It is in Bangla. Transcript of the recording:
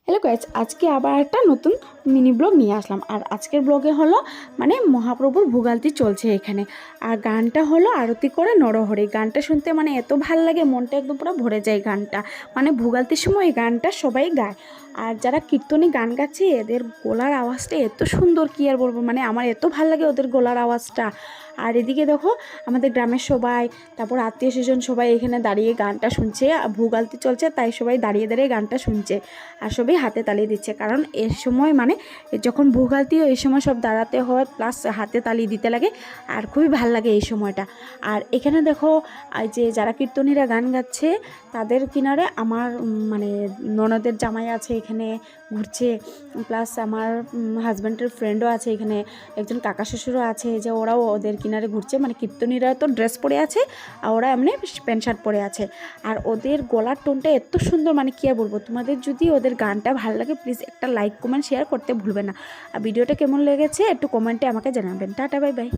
হ্যালো গাইজ, আজকে আবার একটা নতুন মিনি ব্লগ নিয়ে আসলাম। আর আজকের ব্লগে হলো মানে মহাপ্রভুর ভোগালতি চলছে এখানে। আর গানটা হলো আরতি করে নরহরি। গানটা শুনতে মানে এত ভাল লাগে, মনটা একদম পুরো ভরে যায় গানটা। মানে ভোগালতির সময় এই গানটা সবাই গায়। আর যারা কীর্তনী গান গাচ্ছে এদের গলার আওয়াজটা এত সুন্দর, কি আর বলবো, মানে আমার এত ভাল লাগে ওদের গলার আওয়াজটা। আর এদিকে দেখো আমাদের গ্রামের সবাই, তারপর আত্মীয় স্বজন সবাই এখানে দাঁড়িয়ে গানটা শুনছে। ভোগালতি চলছে তাই সবাই দাঁড়িয়ে দাঁড়িয়ে গানটা শুনছে আর সবাই হাতে তালি দিচ্ছে। কারণ এর সময় মানে যখন ভোগালতি এই সময় সব দাঁড়াতে হয় প্লাস হাতে তালি দিতে লাগে আর খুবই ভাল লাগে এই সময়টা। আর এখানে দেখো এই যে যারা কীর্তনীরা গান গাচ্ছে তাদের কিনারে আমার মানে ননদের জামাই আছে এখানে ঘুরছে, প্লাস আমার হাজব্যান্ডের ফ্রেন্ডও আছে এখানে, একজন কাকা শ্বশুরও আছে, যে ওরাও ওদের কিনারে ঘুরছে। মানে কীর্তনীরা তো ড্রেস পরে আছে আর ওরা এমনি প্যান্ট শার্ট পরে আছে। আর ওদের গলার টোনটা এত সুন্দর, মানে কী আর বলবো। তোমাদের যদি ওদের গানটা ভালো লাগে প্লিজ একটা লাইক কমেন্ট শেয়ার করতে ভুলবে না। আর ভিডিওটা কেমন লেগেছে একটু কমেন্টে আমাকে জানাবেন। Tata, bye bye.